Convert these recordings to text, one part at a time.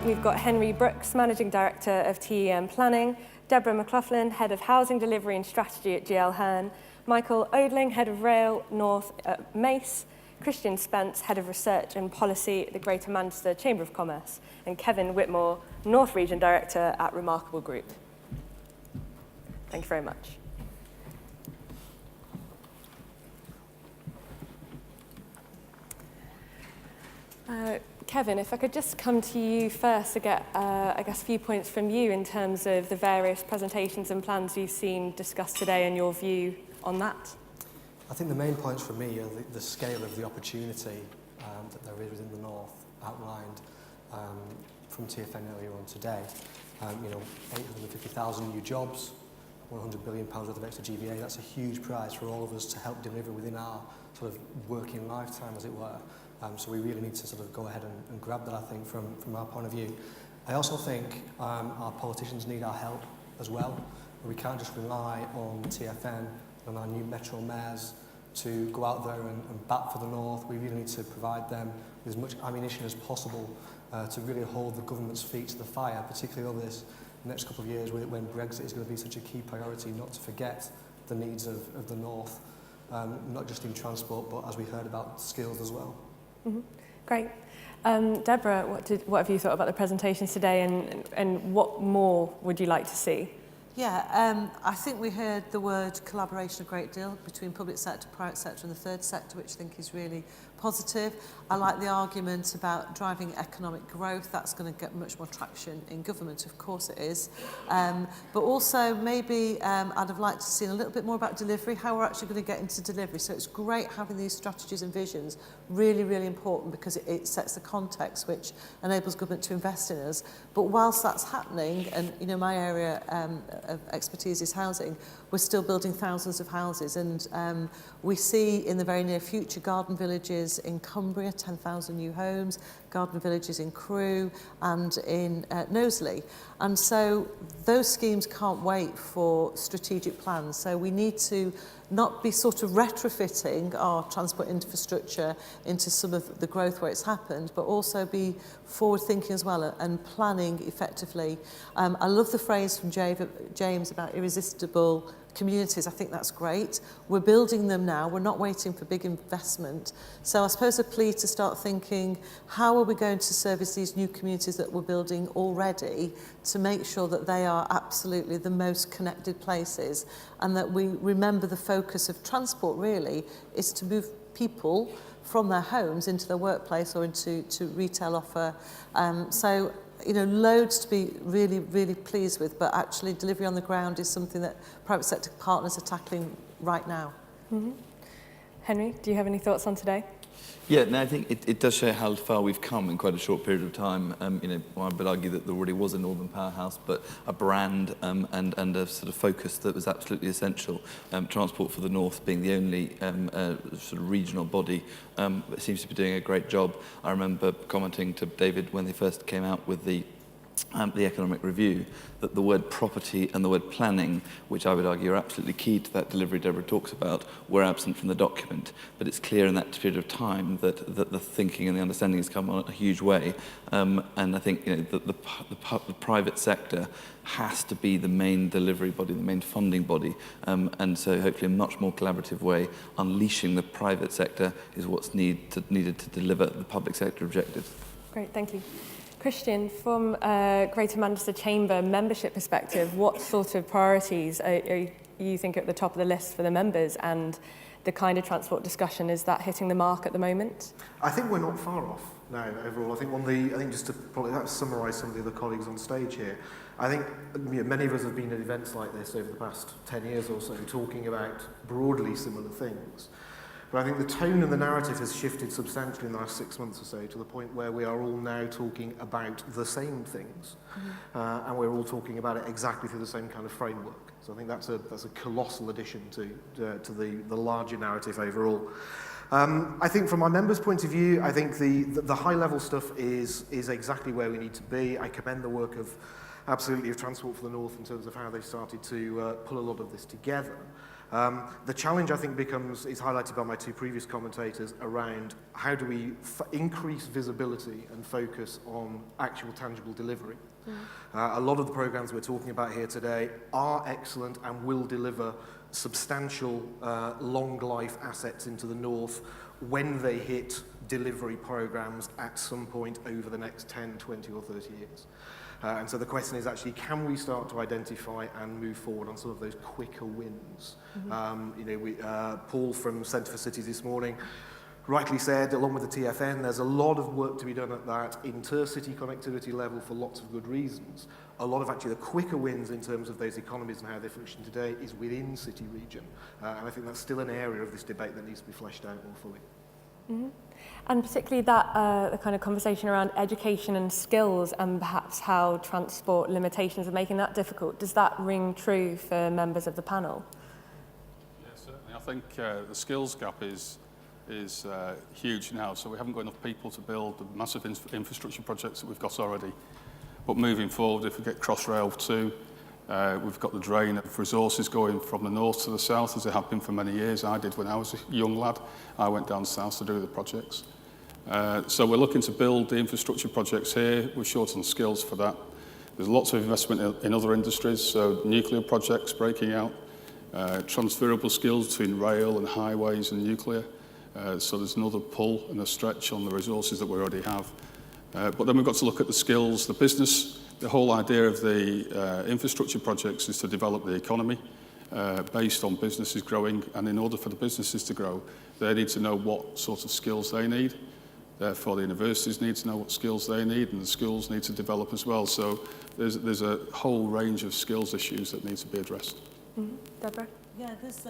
we've got Henry Brooks, Managing Director of TEM Planning, Deborah McLaughlin, Head of Housing Delivery and Strategy at GL Hearn, Michael Odling, Head of Rail North at Mace, Christian Spence, Head of Research and Policy at the Greater Manchester Chamber of Commerce, and Kevin Whitmore, North Region Director at Remarkable Group. Thank you very much. Kevin, if I could just come to you first to get, I guess, a few points from you in terms of the various presentations and plans you've seen discussed today and your view on that. I think the main points for me are the scale of the opportunity that there is within the North, outlined from TFN earlier on today. 850,000 new jobs, £100 billion worth of extra GVA, that's a huge prize for all of us to help deliver within our sort of working lifetime, as it were. So we really need to sort of go ahead and grab that, I think, from our point of view. I also think our politicians need our help as well. We can't just rely on TFN, on our new Metro mayors, to go out there and bat for the North. We really need to provide them with as much ammunition as possible to really hold the government's feet to the fire, particularly over this next couple of years when Brexit is going to be such a key priority, not to forget the needs of the North, not just in transport, but as we heard about, skills as well. Mm-hmm. Great. Deborah, what have you thought about the presentations today, and what more would you like to see? Yeah, I think we heard the word collaboration a great deal between public sector, private sector and the third sector, which I think is really positive. I like the argument about driving economic growth. That's going to get much more traction in government, of course it is. But also maybe I'd have liked to see a little bit more about delivery, how we're actually going to get into delivery. So it's great having these strategies and visions, really, really important, because it sets the context which enables government to invest in us. But whilst that's happening, and you know, my area of expertise is housing, we're still building thousands of houses, and we see in the very near future garden villages in Cumbria, 10,000 new homes, garden villages in Crewe and in Knowsley. And so those schemes can't wait for strategic plans. So we need to not be sort of retrofitting our transport infrastructure into some of the growth where it's happened, but also be forward-thinking as well and planning effectively. I love the phrase from James about irresistible communities. I think that's great. We're building them now. We're not waiting for big investment. So I suppose a plea to start thinking, how are we going to service these new communities that we're building already to make sure that they are absolutely the most connected places, and that we remember the focus of transport really is to move people from their homes into their workplace or into retail offer. So you know, loads to be really, really pleased with, but actually delivery on the ground is something that private sector partners are tackling right now. Mm-hmm. Henry, do you have any thoughts on today? Yeah, no, I think it does show how far we've come in quite a short period of time. You know, I would argue that there already was a Northern powerhouse, but a brand and a sort of focus that was absolutely essential. Transport for the North being the only sort of regional body that seems to be doing a great job. I remember commenting to David when they first came out with the economic review, that the word property and the word planning, which I would argue are absolutely key to that delivery Deborah talks about, were absent from the document. But it's clear in that period of time that the thinking and the understanding has come on a huge way. And I think, you know, the private sector has to be the main delivery body, the main funding body. And so hopefully a much more collaborative way, unleashing the private sector is what's needed to deliver the public sector objectives. Great, thank you. Christian, from a Greater Manchester Chamber membership perspective, what sort of priorities are you think at the top of the list for the members, and the kind of transport discussion, is that hitting the mark at the moment? I think we're not far off now overall. I think just to probably summarise some of the other colleagues on stage here, I think many of us have been at events like this over the past 10 years or so talking about broadly similar things. But I think the tone and the narrative has shifted substantially in the last 6 months or so, to the point where we are all now talking about the same things, and we're all talking about it exactly through the same kind of framework. So I think that's a colossal addition to the larger narrative overall. I think from our members' point of view, I think the high-level stuff is exactly where we need to be. I commend the work of Transport for the North in terms of how they've started to pull a lot of this together. The challenge, I think, is highlighted by my two previous commentators around how do we increase visibility and focus on actual tangible delivery. A lot of the programs we're talking about here today are excellent and will deliver substantial long life assets into the north when they hit delivery programs at some point over the next 10, 20 or 30 years. And so the question is actually, can we start to identify and move forward on some of those quicker wins? Paul from Centre for Cities this morning rightly said, along with the TFN, there's a lot of work to be done at that intercity connectivity level for lots of good reasons. A lot of actually the quicker wins in terms of those economies and how they function today is within city region. And I think that's still an area of this debate that needs to be fleshed out more fully. Mm-hmm. And particularly that the kind of conversation around education and skills and perhaps how transport limitations are making that difficult. Does that ring true for members of the panel? Yeah, certainly. I think the skills gap is huge now, so we haven't got enough people to build the massive infrastructure projects that we've got already. But moving forward, if we get Crossrail 2, we've got the drain of resources going from the north to the south, as it had been for many years. I did when I was a young lad. I went down south to do the projects. So we're looking to build the infrastructure projects here. We're short on skills for that. There's lots of investment in other industries, so nuclear projects breaking out, transferable skills between rail and highways and nuclear. So there's another pull and a stretch on the resources that we already have. But then we've got to look at the skills, the business. The whole idea of the infrastructure projects is to develop the economy based on businesses growing. And in order for the businesses to grow, they need to know what sort of skills they need. Therefore, the universities need to know what skills they need, and the schools need to develop as well. So there's a whole range of skills issues that need to be addressed. Mm-hmm. Deborah? Yeah, there's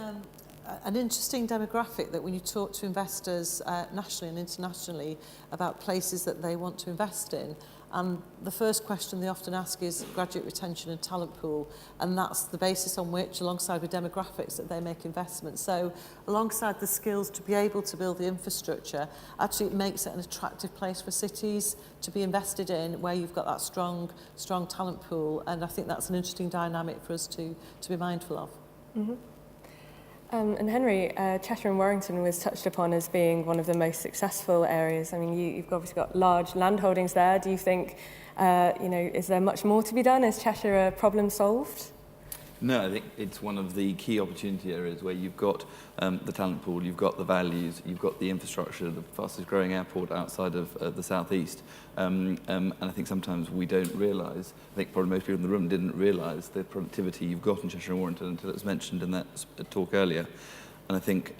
an interesting demographic that when you talk to investors nationally and internationally about places that they want to invest in, and the first question they often ask is graduate retention and talent pool, and that's the basis on which, alongside with demographics, that they make investments. So alongside the skills to be able to build the infrastructure, actually it makes it an attractive place for cities to be invested in, where you've got that strong talent pool, and I think that's an interesting dynamic for us to be mindful of. Mm-hmm. And Henry, Cheshire and Warrington was touched upon as being one of the most successful areas. I mean, you've obviously got large land holdings there. Do you think, is there much more to be done? Is Cheshire a problem solved? No, I think it's one of the key opportunity areas where you've got the talent pool, you've got the values, you've got the infrastructure, the fastest growing airport outside of the southeast. And I think sometimes we don't realise, I think probably most people in the room didn't realise the productivity you've got in Cheshire and Warrington until it was mentioned in that talk earlier. And I think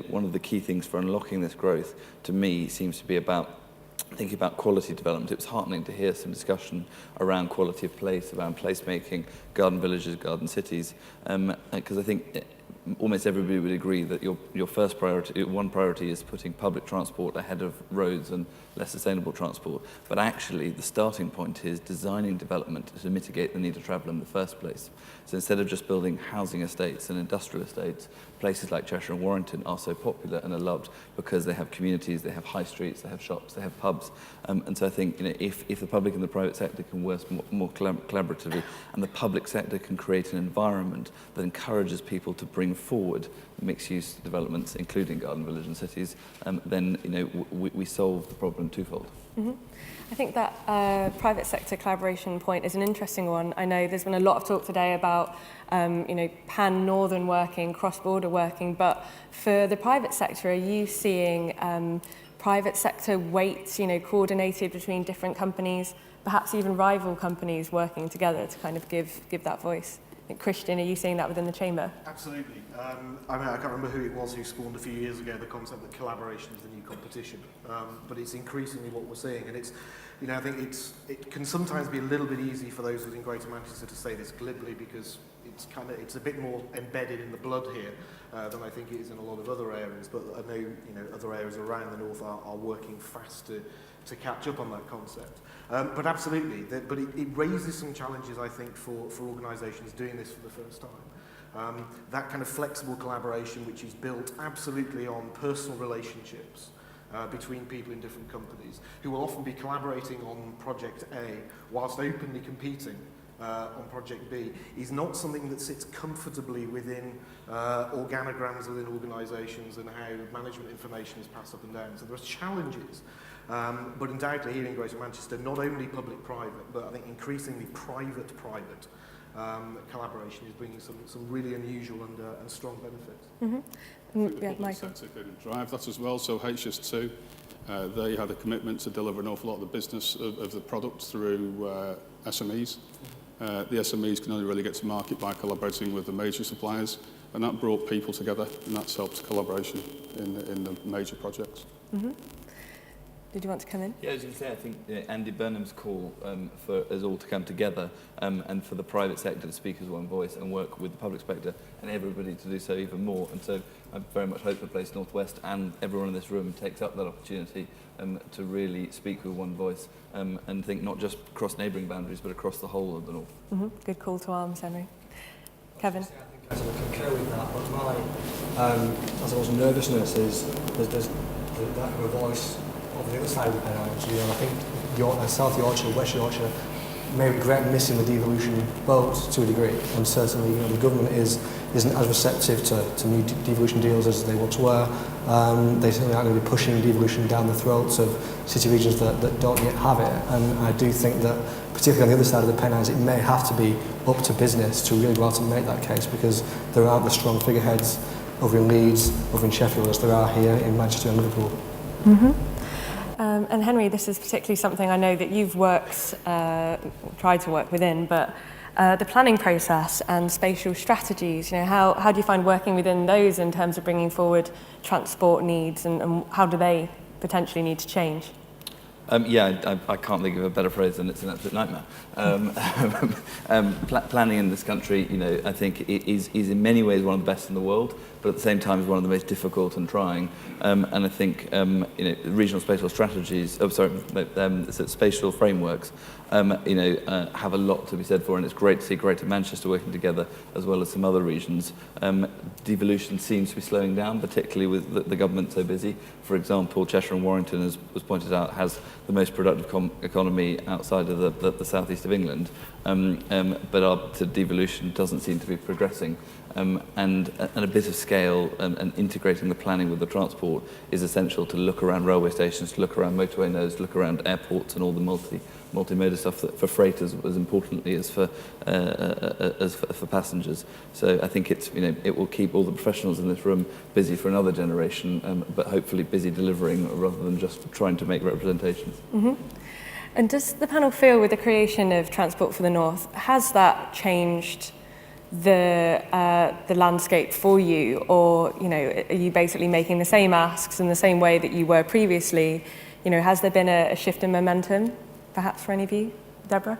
one of the key things for unlocking this growth, to me, seems to be about thinking about quality development. It was heartening to hear some discussion around quality of place, around placemaking, garden villages, garden cities, because I think almost everybody would agree that your first priority, one priority is putting public transport ahead of roads and less sustainable transport. But actually, the starting point is designing development to mitigate the need to travel in the first place. So instead of just building housing estates and industrial estates, places like Cheshire and Warrington are so popular and are loved because they have communities, they have high streets, they have shops, they have pubs. And so I think if the public and the private sector can work more collaboratively, and the public sector can create an environment that encourages people to bring forward mixed-use developments, including garden village and cities, then we solve the problem twofold. Mm-hmm. I think that private sector collaboration point is an interesting one. I know there's been a lot of talk today about pan-northern working, cross-border working, but for the private sector, are you seeing private sector weights, coordinated between different companies, perhaps even rival companies working together to kind of give that voice? Christian, are you seeing that within the chamber? Absolutely. I can't remember who it was who spawned a few years ago the concept that collaboration is the new competition, but it's increasingly what we're seeing, and it's, I think it can sometimes be a little bit easy for those within Greater Manchester to say this glibly because it's a bit more embedded in the blood here than I think it is in a lot of other areas. But I know other areas around the north are working fast to catch up on that concept. But absolutely, but it raises some challenges, I think, for organisations doing this for the first time. That kind of flexible collaboration, which is built absolutely on personal relationships between people in different companies, who will often be collaborating on project A whilst openly competing on Project B is not something that sits comfortably within organograms within organisations and how management information is passed up and down. So there are challenges, but undoubtedly here in Greater Manchester, not only public-private, but I think increasingly private-private collaboration is bringing some really unusual and strong benefits. Mm-hmm. Yeah, Michael. The sector can drive that as well. So HS2, they had a commitment to deliver an awful lot of the business of the product through SMEs. The SMEs can only really get to market by collaborating with the major suppliers, and that brought people together, and that's helped collaboration in the major projects. Mm-hmm. Did you want to come in? Yeah, I was going to say, I think Andy Burnham's call for us all to come together and for the private sector to speak as one voice and work with the public sector and everybody to do so even more. And so I very much hope the Place North West and everyone in this room takes up that opportunity to really speak with one voice and think not just across neighbouring boundaries but across the whole of the North. Mm-hmm. Good call to arms, Henry. Kevin? I think I concur with that, but my, I suppose, nervousness is there's that voice of the other side of the Pennines. You know, I think South Yorkshire, West Yorkshire may regret missing the devolution boat to a degree, and certainly the government isn't as receptive to new devolution deals as they once were. They certainly aren't going to be pushing devolution down the throats of city regions that don't yet have it, and I do think that particularly on the other side of the Pennines it may have to be up to business to really go out and make that case, because there aren't the strong figureheads over in Leeds, over in Sheffield as there are here in Manchester and Liverpool. Mm-hmm. And Henry, this is particularly something I know that you've tried to work within, but the planning process and spatial strategies, you know, how do you find working within those in terms of bringing forward transport needs, and how do they potentially need to change? Yeah, I can't think of a better phrase than it's an absolute nightmare. Planning in this country, you know, I think it is in many ways one of the best in the world, but at the same time is one of the most difficult and trying. And I think, you know, regional spatial strategies, spatial frameworks, you know, have a lot to be said for, and it's great to see Greater Manchester working together as well as some other regions. Devolution seems to be slowing down, particularly with the government so busy. For example, Cheshire and Warrington, as was pointed out, has the most productive economy outside of the southeast of England, but our devolution doesn't seem to be progressing. And a bit of scale and integrating the planning with the transport is essential to look around railway stations, to look around motorway nodes, to look around airports and all the multimodal stuff that for freight as importantly as for passengers. So I think it's, you know, it will keep all the professionals in this room busy for another generation, but hopefully busy delivering rather than just trying to make representations. Mm-hmm. And does the panel feel with the creation of Transport for the North, has that changed the landscape for you, or, you know, are you basically making the same asks in the same way that you were previously? You know, has there been a shift in momentum, perhaps, for any of you? Deborah?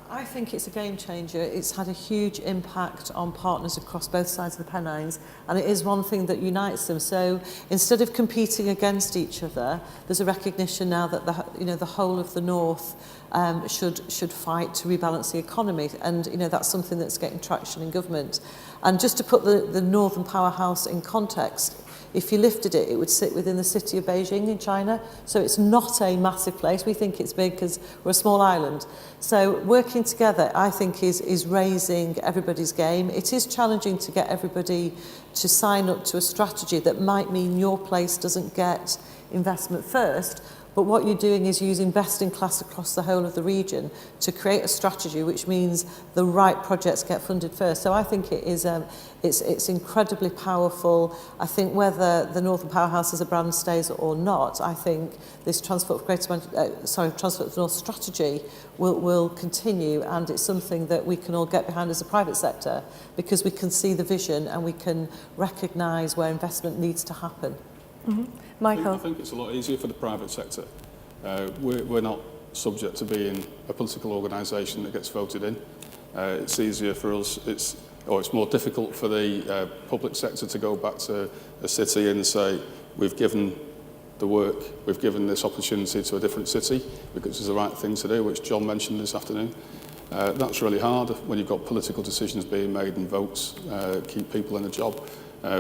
I think it's a game changer. It's had a huge impact on partners across both sides of the Pennines, and it is one thing that unites them. So instead of competing against each other, there's a recognition now that the whole of the North should fight to rebalance the economy, and that's something that's getting traction in government. And just to put the Northern Powerhouse in context, if you lifted it, it would sit within the city of Beijing in China. So it's not a massive place. We think it's big because we're a small island. So working together, I think, is raising everybody's game. It is challenging to get everybody to sign up to a strategy that might mean your place doesn't get investment first. But what you're doing is using best in class across the whole of the region to create a strategy which means the right projects get funded first. So I think it is it's incredibly powerful. I think whether the Northern Powerhouse as a brand stays or not, I think this Transport for the North strategy will continue, and it's something that we can all get behind as a private sector because we can see the vision and we can recognise where investment needs to happen. Mm-hmm. Michael? I think it's a lot easier for the private sector. We're not subject to being a political organisation that gets voted in. It's easier for us, it's more difficult for the public sector to go back to a city and say, we've given the work, we've given this opportunity to a different city because it's the right thing to do, which John mentioned this afternoon. That's really hard when you've got political decisions being made and votes keep people in a job.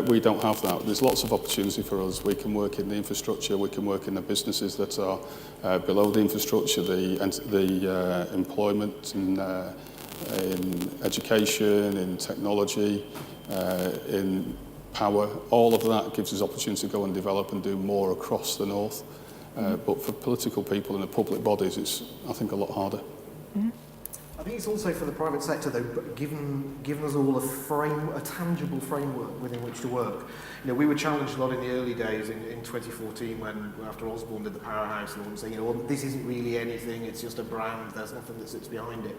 We don't have that. There's lots of opportunity for us. We can work in the infrastructure, we can work in the businesses that are below the infrastructure, the employment and in education, in technology, in power. All of that gives us opportunity to go and develop and do more across the north. But for political people and the public bodies, it's, I think, a lot harder. I think it's also for the private sector, though, given us all a tangible framework within which to work. You know, we were challenged a lot in the early days in 2014 when, after Osborne did the Powerhouse, and all saying, you know, well, this isn't really anything, it's just a brand, there's nothing that sits behind it.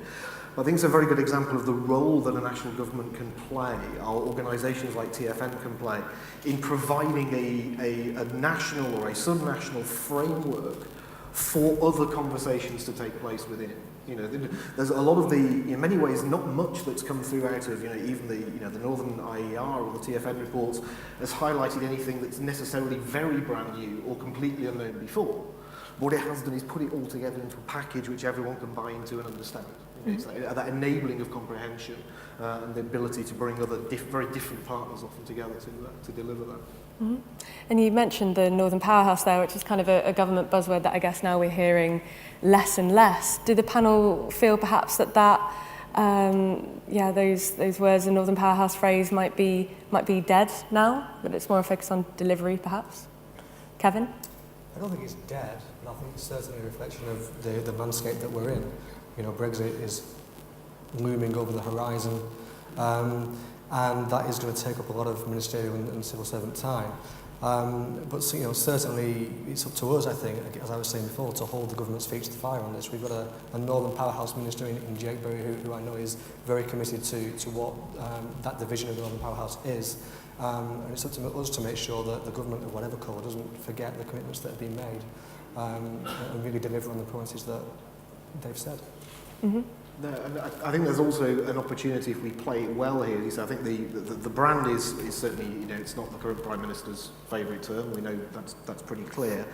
But I think it's a very good example of the role that a national government can play, or organisations like TFN can play, in providing a national or a sub-national framework for other conversations to take place within. You know, there's a lot of in many ways, not much that's come through out of, you know, even the Northern IER or the TFN reports has highlighted anything that's necessarily very brand new or completely unknown before. What it has done is put it all together into a package which everyone can buy into and understand. You know, it's like that enabling of comprehension and the ability to bring other very different partners often together to deliver that. Mm-hmm. And you mentioned the Northern Powerhouse there, which is kind of a government buzzword that I guess now we're hearing less and less. Do the panel feel perhaps that those words, the Northern Powerhouse phrase, might be dead now, that it's more a focus on delivery perhaps? Kevin? I don't think it's dead, but I think it's certainly a reflection of the landscape that we're in. You know, Brexit is looming over the horizon, and that is going to take up a lot of ministerial and civil servant time. But you know, certainly it's up to us, I think, as I was saying before, to hold the government's feet to the fire on this. We've got a Northern Powerhouse minister in Jakebury who I know is very committed to what that division of the Northern Powerhouse is. And it's up to us to make sure that the government of whatever colour doesn't forget the commitments that have been made and really deliver on the promises that they've said. Mm-hmm. No, and I think there's also an opportunity if we play it well here. I think the brand is certainly, you know, it's not the current Prime Minister's favourite term. We know that's pretty clear.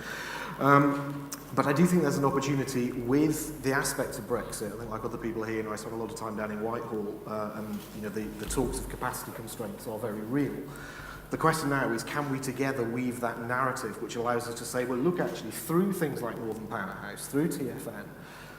But I do think there's an opportunity with the aspects of Brexit. I think, like other people here, you know, I spent a lot of time down in Whitehall, and you know, the talks of capacity constraints are very real. The question now is, can we together weave that narrative which allows us to say, well, look, actually, through things like Northern Powerhouse, through TFN,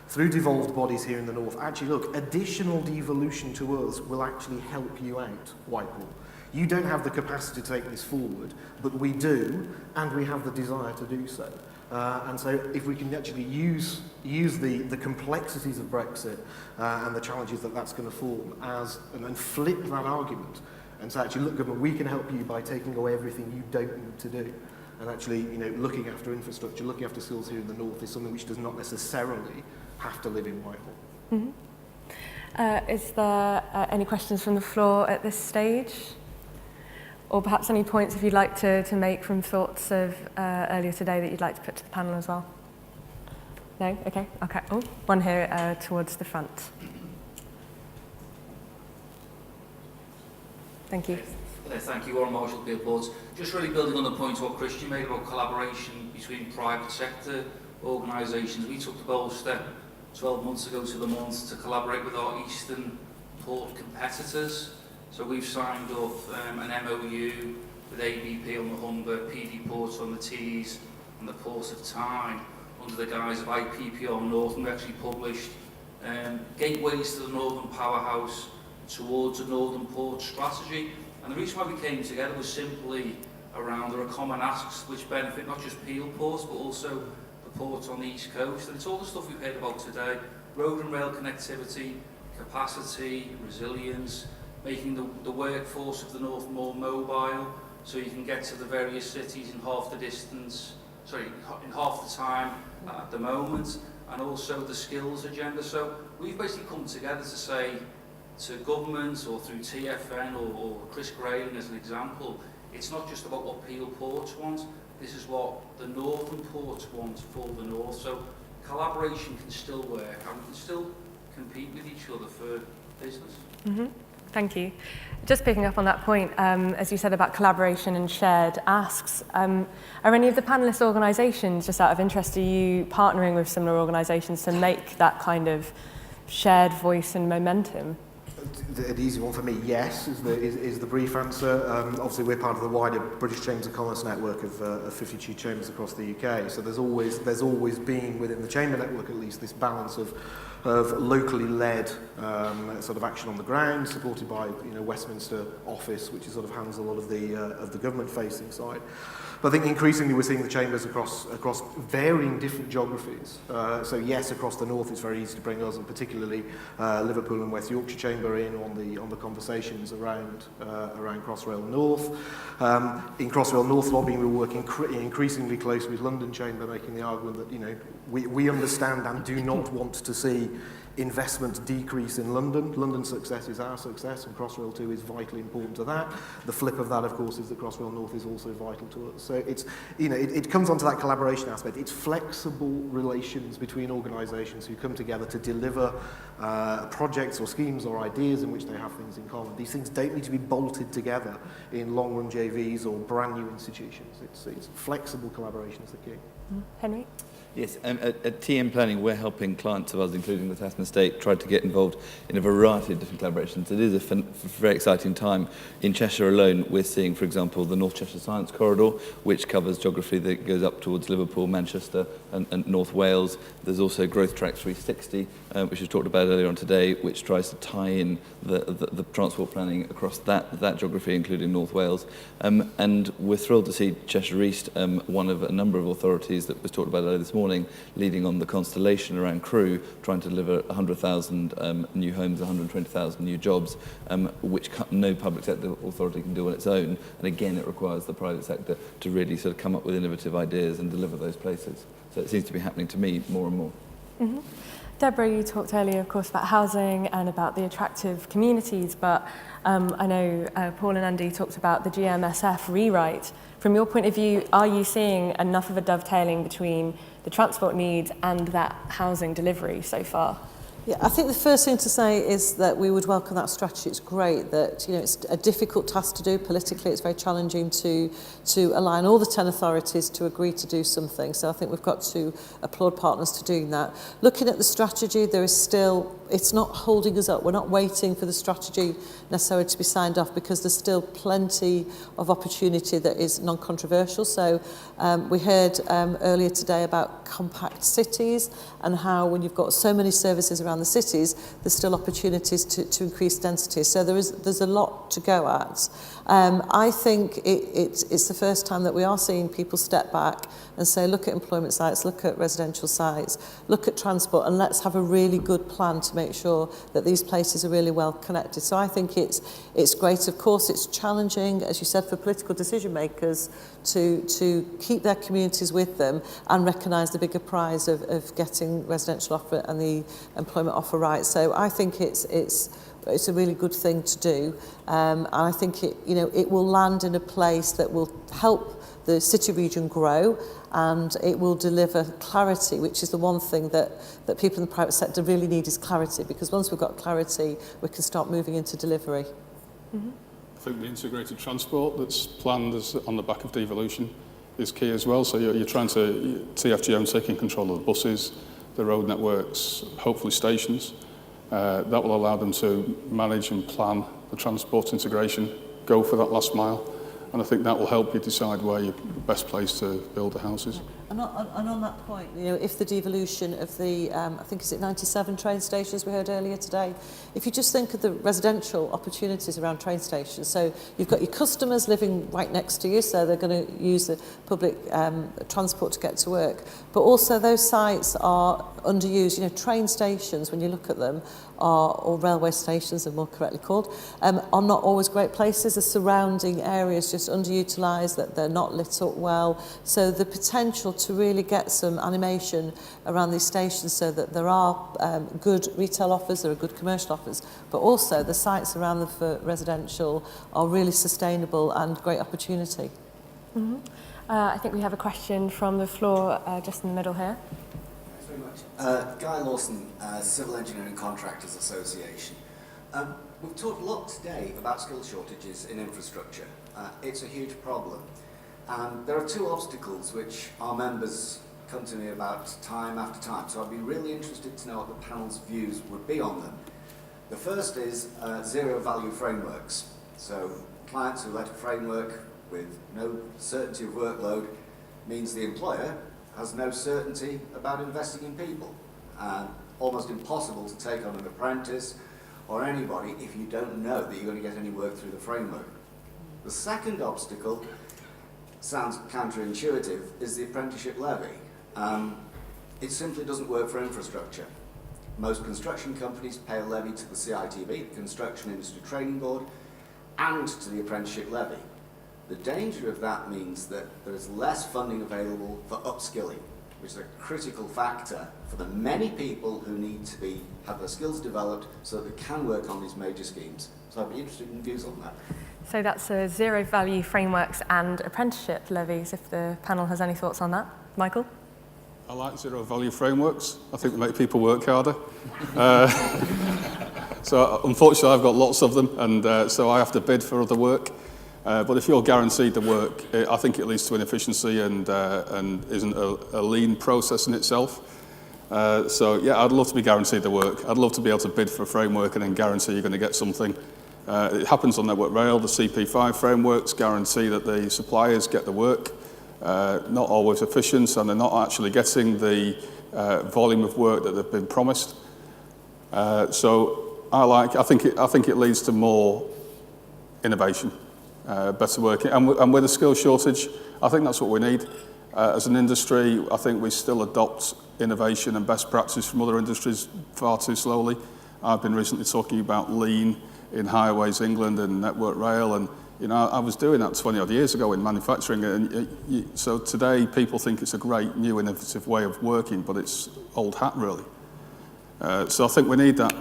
through devolved bodies here in the north, actually, look, additional devolution to us will actually help you out, Whitehall. You don't have the capacity to take this forward, but we do, and we have the desire to do so. And so if we can actually use the complexities of Brexit and the challenges that that's going to form and flip that argument and say, actually, look, government, we can help you by taking away everything you don't need to do. And actually, you know, looking after infrastructure, looking after skills here in the north is something which does not necessarily have to live in Whitehall. Mm-hmm. Is there any questions from the floor at this stage? Or perhaps any points if you'd like to make from thoughts of earlier today that you'd like to put to the panel as well? No? Okay. Oh, one here towards the front. Thank you. Thank you, Warren Marshall, Peer Boards. Just really building on the point what Christian made about collaboration between private sector organisations. We took the bold step 12 months ago to the month to collaborate with our eastern port competitors. So we've signed up an MOU with ABP on the Humber, PD Ports on the Tees and the Port of Tyne under the guise of IPPR North, and we actually published Gateways to the Northern Powerhouse towards a Northern Port strategy. And the reason why we came together was simply around there are common asks which benefit not just Peel ports but also the ports on the East Coast. And it's all the stuff we've heard about today: road and rail connectivity, capacity, resilience, making the workforce of the North more mobile so you can get to the various cities in half the distance, in half the time at the moment, and also the skills agenda. So we've basically come together to say to government or through TFN or Chris Grayling as an example, it's not just about what Peel ports want, this is what the Northern ports want for the North. So collaboration can still work and we can still compete with each other for business. Mm-hmm. Thank you. Just picking up on that point, as you said about collaboration and shared asks, are any of the panellist organisations, just out of interest, are you partnering with similar organisations to make that kind of shared voice and momentum? an easy one for me, yes, is the brief answer. Obviously, we're part of the wider British Chambers of Commerce network of 52 chambers across the UK. So there's always been within the chamber network at least this balance of locally led sort of action on the ground, supported by Westminster office, which sort of handles a lot of the government facing side. But I think increasingly we're seeing the chambers across varying different geographies. So yes, across the north it's very easy to bring us, and particularly Liverpool and West Yorkshire Chamber in on the conversations around Crossrail North. In Crossrail North lobbying, we're working increasingly close with London Chamber, making the argument that we understand and do not want to see investment decrease in London. London's success is our success, and Crossrail 2 is vitally important to that. The flip of that, of course, is that Crossrail North is also vital to us. So it's, it comes onto that collaboration aspect. It's flexible relations between organisations who come together to deliver projects or schemes or ideas in which they have things in common. These things don't need to be bolted together in long-run JVs or brand new institutions. It's flexible collaboration is the key. Henry? Yes, at TM Planning, we're helping clients of ours, including the Tasman Estate, try to get involved in a variety of different collaborations. It is a very exciting time. In Cheshire alone, we're seeing, for example, the North Cheshire Science Corridor, which covers geography that goes up towards Liverpool, Manchester and North Wales. There's also Growth Track 360, which we talked about earlier on today, which tries to tie in the transport planning across that geography, including North Wales. And we're thrilled to see Cheshire East, one of a number of authorities that was talked about earlier this morning, leading on the constellation around Crewe, trying to deliver 100,000 new homes, 120,000 new jobs, which no public sector authority can do on its own. And again, it requires the private sector to really sort of come up with innovative ideas and deliver those places. So it seems to be happening to me more and more. Mm-hmm. Deborah, you talked earlier, of course, about housing and about the attractive communities, but I know Paul and Andy talked about the GMSF rewrite. From your point of view, are you seeing enough of a dovetailing between the transport needs and that housing delivery so far? Yeah, I think the first thing to say is that we would welcome that strategy. It's great that, it's a difficult task to do politically. It's very challenging to align all the 10 authorities to agree to do something. So I think we've got to applaud partners to doing that. Looking at the strategy, there is still, it's not holding us up. We're not waiting for the strategy necessarily to be signed off, because there's still plenty of opportunity that is non-controversial. So we heard earlier today about compact cities and how when you've got so many services around the cities, there's still opportunities to increase density. So there's a lot to go at. I think it's the first time that we are seeing people step back and say, look at employment sites, look at residential sites, look at transport, and let's have a really good plan to make sure that these places are really well connected. So I think it's great. Of course, it's challenging, as you said, for political decision makers to keep their communities with them and recognise the bigger prize of getting residential offer and the employment offer right. So I think it's a really good thing to do, and I think it will land in a place that will help the city region grow, and it will deliver clarity, which is the one thing that people in the private sector really need, is clarity, because once we've got clarity, we can start moving into delivery. Mm-hmm. I think the integrated transport that's planned on the back of devolution is key as well. So you're trying to, TFGM taking control of the buses, the road networks, hopefully stations. That will allow them to manage and plan the transport integration, go for that last mile. And I think that will help you decide where you're best placed to build the houses. And on that point, if the devolution of the, I think is it 97 train stations we heard earlier today, if you just think of the residential opportunities around train stations, so you've got your customers living right next to you, so they're going to use the public transport to get to work, but also those sites are underused. Train stations, when you look at them, or railway stations, are more correctly called, are not always great places. The surrounding areas just underutilised, that they're not lit up well. So the potential to really get some animation around these stations, so that there are good retail offers, there are good commercial offers, but also the sites around them for residential are really sustainable and great opportunity. Mm-hmm. I think we have a question from the floor just in the middle here. Thanks very much. Guy Lawson, Civil Engineering Contractors Association. We've talked a lot today about skill shortages in infrastructure. It's a huge problem. And there are two obstacles which our members come to me about time after time. So I'd be really interested to know what the panel's views would be on them. The first is zero value frameworks. So clients who let a framework with no certainty of workload means the employer has no certainty about investing in people. Almost impossible to take on an apprentice or anybody if you don't know that you're going to get any work through the framework. The second obstacle, sounds counterintuitive, is the apprenticeship levy. It simply doesn't work for infrastructure. Most construction companies pay a levy to the CITB, the Construction Industry Training Board, and to the apprenticeship levy. The danger of that means that there is less funding available for upskilling, which is a critical factor for the many people who need to have their skills developed so that they can work on these major schemes. So I'd be interested in views on that. So that's zero value frameworks and apprenticeship levies, if the panel has any thoughts on that. Michael? I like zero value frameworks. I think they make people work harder. So unfortunately I've got lots of them, and so I have to bid for other work. But if you're guaranteed the work, I think it leads to inefficiency and isn't a lean process in itself. So yeah, I'd love to be guaranteed the work. I'd love to be able to bid for a framework and then guarantee you're going to get something. It happens on Network Rail. The CP5 frameworks guarantee that the suppliers get the work. Not always efficient, and they're not actually getting the volume of work that they've been promised. So I think it leads to more innovation, better working, and with a skills shortage, I think that's what we need. As an industry, I think we still adopt innovation and best practice from other industries far too slowly. I've been recently talking about lean in Highways England and Network Rail, and I was doing that 20 odd years ago in manufacturing, and so today people think it's a great new innovative way of working, but it's old hat really. So I think we need that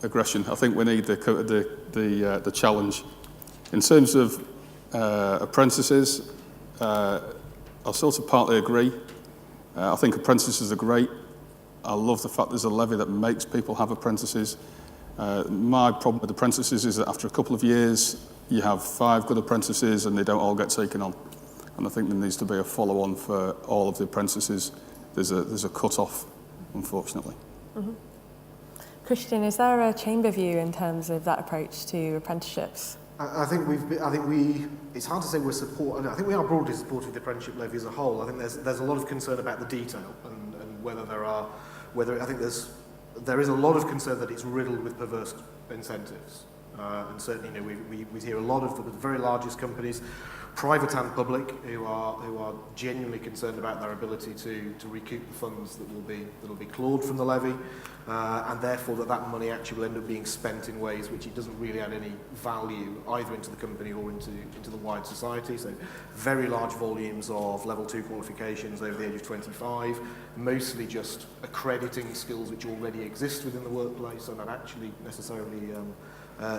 aggression. I think we need the challenge. In terms of apprentices, I sort of partly agree. I think apprentices are great. I love the fact there's a levy that makes people have apprentices. My problem with apprentices is that after a couple of years, you have 5 good apprentices and they don't all get taken on. And I think there needs to be a follow-on for all of the apprentices. There's a cut-off, unfortunately. Mm-hmm. Christian, is there a chamber view in terms of that approach to apprenticeships? I think it's hard to say we're supporting. I think we are broadly supportive of the apprenticeship levy as a whole. I think there's a lot of concern about the detail and whether I think there is a lot of concern that it's riddled with perverse incentives. And certainly, we hear a lot of the very largest companies, private and public, who are genuinely concerned about their ability to recoup the funds that will be clawed from the levy, and therefore that money actually will end up being spent in ways which it doesn't really add any value either into the company or into the wide society. So very large volumes of level 2 qualifications over the age of 25, mostly just accrediting skills which already exist within the workplace and not actually necessarily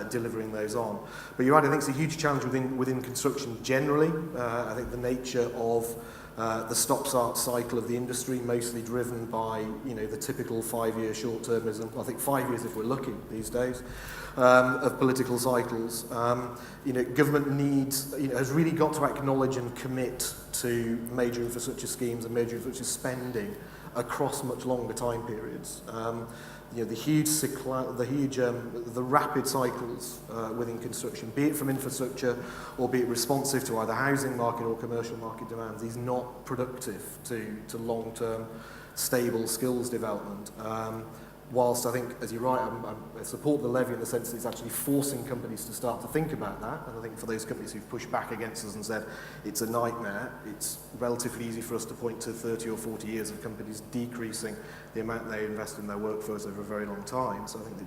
delivering those on. But you're right, I think it's a huge challenge within construction generally. I think the nature of the stop-start cycle of the industry, mostly driven by the typical 5-year short-termism. I think 5 years if we're lucky these days of political cycles. Government needs has really got to acknowledge and commit to major infrastructure schemes and major infrastructure spending across much longer time periods. The rapid cycles within construction, be it from infrastructure or be it responsive to either housing market or commercial market demands, is not productive to long-term stable skills development. Whilst I think, as you're right, I support the levy in the sense that it's actually forcing companies to start to think about that. And I think for those companies who've pushed back against us and said it's a nightmare, it's relatively easy for us to point to 30 or 40 years of companies decreasing the amount they invest in their workforce over a very long time. So I think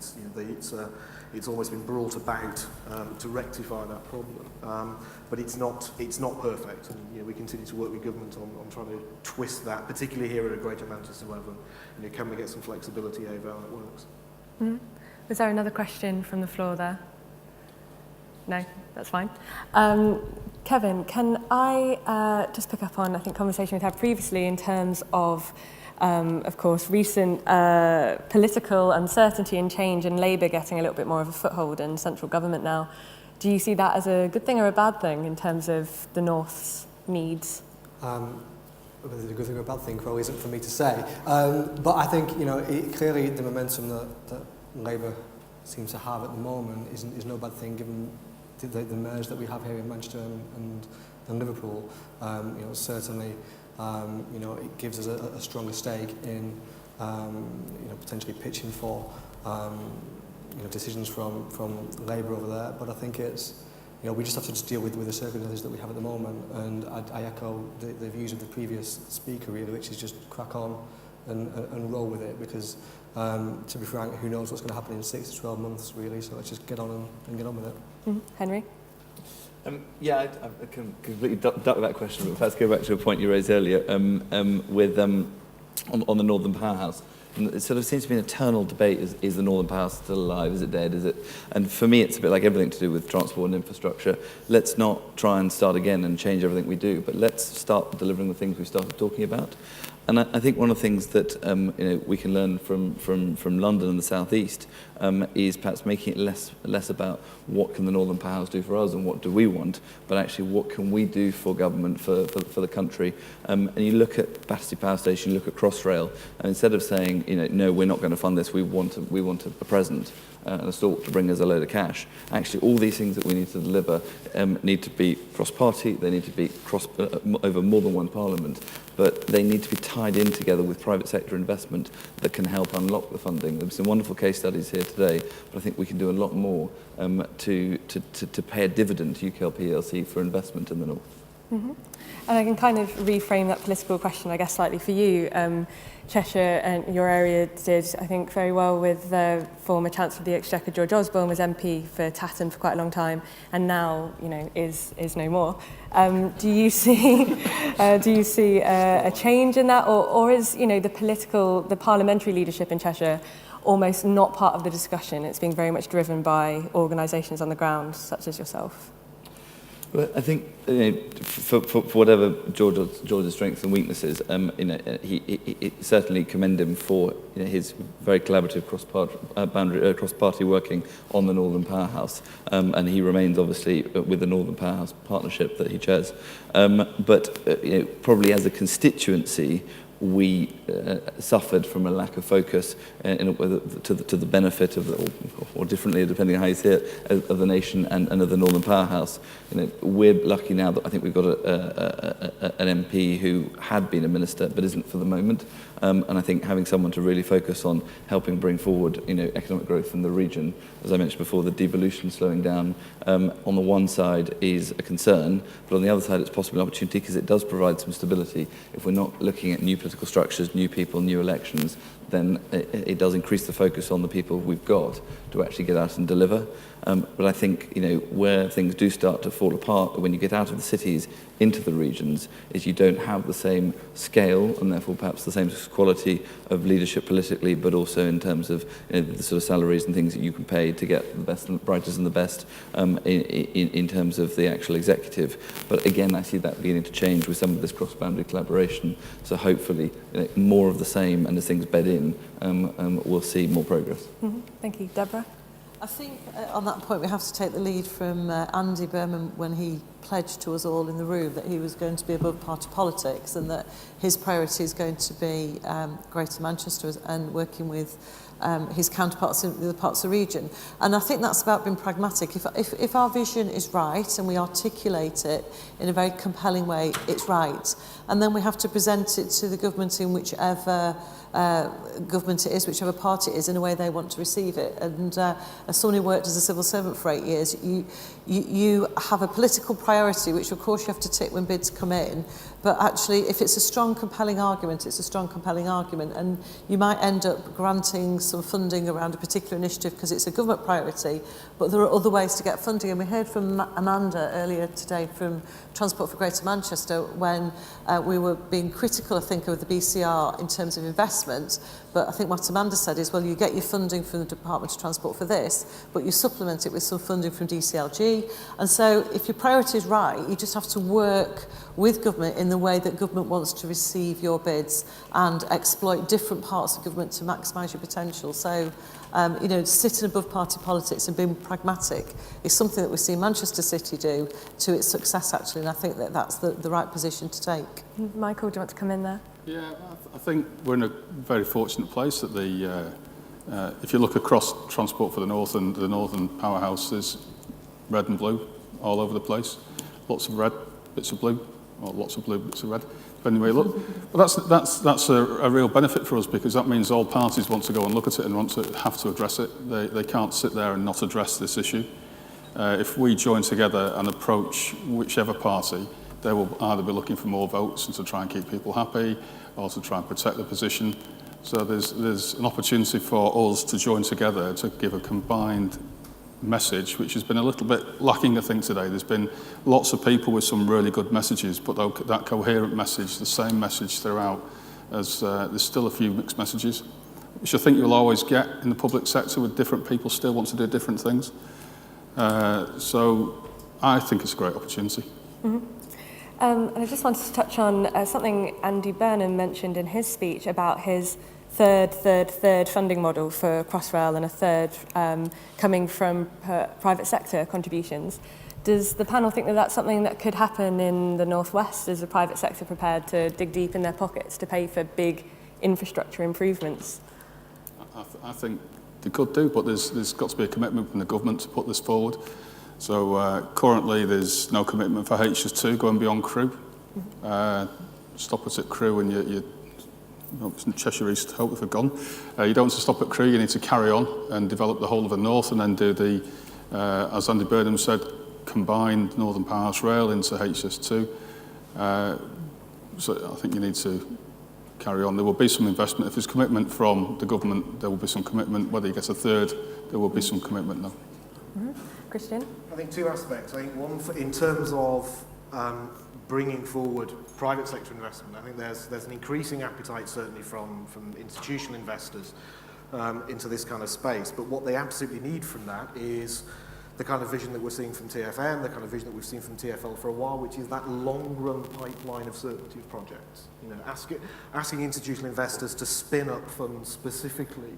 it's almost been brought about to rectify that problem. But it's not perfect, and we continue to work with government on trying to twist that, particularly here at a Greater Manchester level. Can we get some flexibility over how it works? Mm-hmm. Was there another question from the floor there? No, that's fine. Kevin, can I just pick up on, I think, conversation we've had previously in terms of course, recent political uncertainty and change and Labour getting a little bit more of a foothold in central government now. Do you see that as a good thing or a bad thing in terms of the North's needs? Whether it's a good thing or a bad thing probably isn't for me to say. But I think, clearly the momentum that Labour seem to have at the moment is no bad thing given the merge that we have here in Manchester and Liverpool. You know, certainly, you know, it gives us a stronger stake in, you know, potentially pitching for, you know, decisions from Labour over there. But I think it's, you know, we just have to just deal with the circumstances that we have at the moment. And I echo the views of the previous speaker, really, which is just crack on and roll with it, because to be frank, who knows what's going to happen in 6 to 12 months, really. So let's just get on and get on with it. Henry? Yeah, I can completely duck that question, but let's go back to a point you raised earlier with on the Northern Powerhouse. And it sort of seems to be an eternal debate, is the Northern Powerhouse still alive, is it dead, is it? And for me, it's a bit like everything to do with transport and infrastructure. Let's not try and start again and change everything we do, but let's start delivering the things we started talking about. And I think one of the things that you know, we can learn from London and the South East is perhaps making it less about what can the Northern Powerhouse do for us and what do we want, but actually what can we do for government, for the country. And you look at Battersea Power Station, you look at Crossrail, and instead of saying, you know, no, we're not going to fund this, we want a present and a stalk to bring us a load of cash. Actually, all these things that we need to deliver need to be cross-party, they need to be over more than one parliament, but they need to be tied in together with private sector investment that can help unlock the funding. There's some wonderful case studies here today, but I think we can do a lot more to pay a dividend to UKL PLC for investment in the North. Mm-hmm. And I can kind of reframe that political question, I guess, slightly for you. Cheshire and your area did, I think, very well with the former Chancellor of the Exchequer, George Osborne, was MP for Tatton for quite a long time, and now, you know, is no more. Do you see a change in that, or is, you know, the parliamentary leadership in Cheshire almost not part of the discussion? It's being very much driven by organisations on the ground, such as yourself. Well, I think, you know, for whatever George's strengths and weaknesses, you know, he certainly commend him for, you know, his very collaborative cross-party working on the Northern Powerhouse, and he remains obviously with the Northern Powerhouse partnership that he chairs. But you know, probably as a constituency, we suffered from a lack of focus to the benefit of, or differently, depending on how you see it, of the nation and of the Northern Powerhouse. You know, we're lucky now that I think we've got an MP who had been a minister but isn't for the moment. And I think having someone to really focus on helping bring forward, you know, economic growth in the region, as I mentioned before, the devolution slowing down, on the one side is a concern, but on the other side it's possibly an opportunity because it does provide some stability. If we're not looking at new political structures, new people, new elections, then it does increase the focus on the people we've got to actually get out and deliver. But I think, you know, where things do start to fall apart, when you get out of the cities into the regions, is you don't have the same scale and therefore perhaps the same quality of leadership politically, but also in terms of, you know, the sort of salaries and things that you can pay to get the best and the brightest and the best in terms of the actual executive. But again, I see that beginning to change with some of this cross-boundary collaboration. So hopefully, you know, more of the same, and as things bed in, we'll see more progress. Mm-hmm. Thank you. Deborah? I think on that point we have to take the lead from Andy Berman when he pledged to us all in the room that he was going to be above party politics and that his priority is going to be Greater Manchester and working with his counterparts in the other parts of the region. And I think that's about being pragmatic. If our vision is right and we articulate it in a very compelling way, it's right. And then we have to present it to the government in whichever government it is, whichever party it is, in a way they want to receive it. And as someone who worked as a civil servant for 8 years, you have a political priority, which of course you have to tick when bids come in, but actually if it's a strong compelling argument, it's a strong compelling argument, and you might end up granting some funding around a particular initiative because it's a government priority, but there are other ways to get funding. And we heard from Amanda earlier today from Transport for Greater Manchester when we were being critical, I think, of the BCR in terms of investment. But I think what Amanda said is, well, you get your funding from the Department of Transport for this, but you supplement it with some funding from DCLG. And so if your priority is right, you just have to work with government in the way that government wants to receive your bids and exploit different parts of government to maximise your potential. So, you know, sitting above party politics and being pragmatic is something that we've seen Manchester City do to its success, actually, and I think that that's the right position to take. Michael, do you want to come in there? Yeah, I think we're in a very fortunate place that If you look across Transport for the North and the Northern Powerhouse, there's red and blue all over the place. Lots of red, bits of blue, or lots of blue, bits of red, depending where you look. But that's a real benefit for us, because that means all parties want to go and look at it and have to address it. They can't sit there and not address this issue. If we join together and approach whichever party, they will either be looking for more votes and to try and keep people happy, or to try and protect the position. So there's an opportunity for us to join together to give a combined message, which has been a little bit lacking, I think, today. There's been lots of people with some really good messages, but that coherent message, the same message throughout, as there's still a few mixed messages, which I think you'll always get in the public sector, with different people still want to do different things. So I think it's a great opportunity. Mm-hmm. And I just wanted to touch on something Andy Burnham mentioned in his speech about his third funding model for Crossrail, and a third coming from private sector contributions. Does the panel think that that's something that could happen in the Northwest? Is the private sector prepared to dig deep in their pockets to pay for big infrastructure improvements? I think they could do, but there's got to be a commitment from the government to put this forward. So currently there's no commitment for HS2 going beyond Crewe. Stop us at Crewe and you it's in Cheshire East, hopefully for gone. You don't want to stop at Crewe, you need to carry on and develop the whole of the north, and then do the, as Andy Burnham said, combine Northern Powerhouse Rail into HS2. So I think you need to carry on. There will be some investment. If there's commitment from the government, there will be some commitment. Whether you get a third, there will be some commitment now. Mm-hmm. Christian? I think two aspects. I think one, in terms of bringing forward private sector investment, I think there's an increasing appetite, certainly from institutional investors into this kind of space. But what they absolutely need from that is the kind of vision that we're seeing from TfM, the kind of vision that we've seen from TfL for a while, which is that long-run pipeline of certainty of projects. You know, asking institutional investors to spin up funds specifically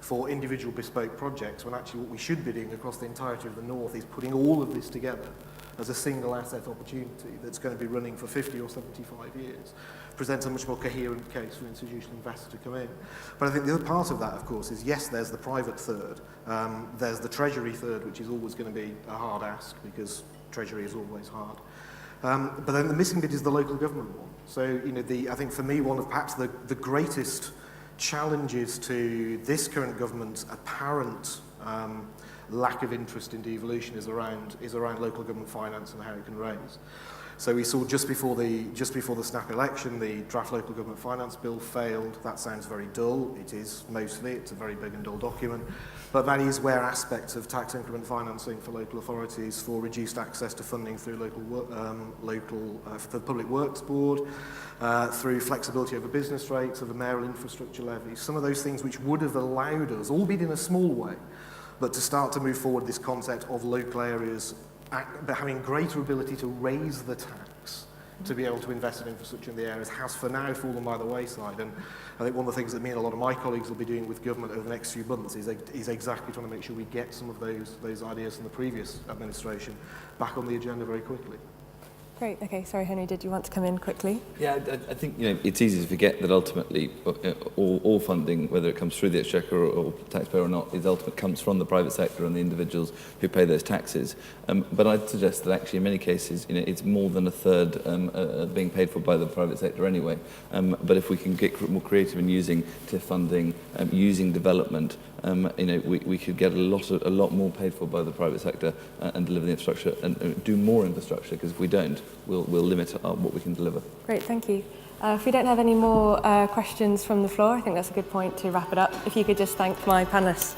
for individual bespoke projects, when actually what we should be doing across the entirety of the North is putting all of this together as a single asset opportunity that's going to be running for 50 or 75 years, presents a much more coherent case for institutional investors to come in. But I think the other part of that, of course, is yes, there's the private third, there's the Treasury third, which is always going to be a hard ask, because Treasury is always hard. But then the missing bit is the local government one. So, you know, I think for me, one of perhaps the greatest challenges to this current government's apparent lack of interest in devolution is around local government finance and how it can raise. So we saw just before the snap election, the draft local government finance bill failed. That sounds very dull. It is mostly. It's a very big and dull document. But that is where aspects of tax increment financing for local authorities, for reduced access to funding through for the Public Works Board, through flexibility over business rates, over mayoral infrastructure levies, some of those things which would have allowed us, albeit in a small way, but to start to move forward this concept of local areas having greater ability to raise the tax to be able to invest in infrastructure in the areas has for now fallen by the wayside. And I think one of the things that me and a lot of my colleagues will be doing with government over the next few months is exactly trying to make sure we get some of those ideas from the previous administration back on the agenda very quickly. Great. Okay. Sorry, Henry, did you want to come in quickly? Yeah, I think, you know, it's easy to forget that ultimately all funding, whether it comes through the Exchequer or taxpayer or not, comes from the private sector and the individuals who pay those taxes. But I'd suggest that actually in many cases, you know, it's more than a third being paid for by the private sector anyway. But if we can get more creative in using TIF funding, using development, you know, we could get a lot more paid for by the private sector and deliver the infrastructure and do more infrastructure, because if we don't, we'll limit what we can deliver. Great, thank you. If we don't have any more questions from the floor, I think that's a good point to wrap it up. If you could just thank my panellists.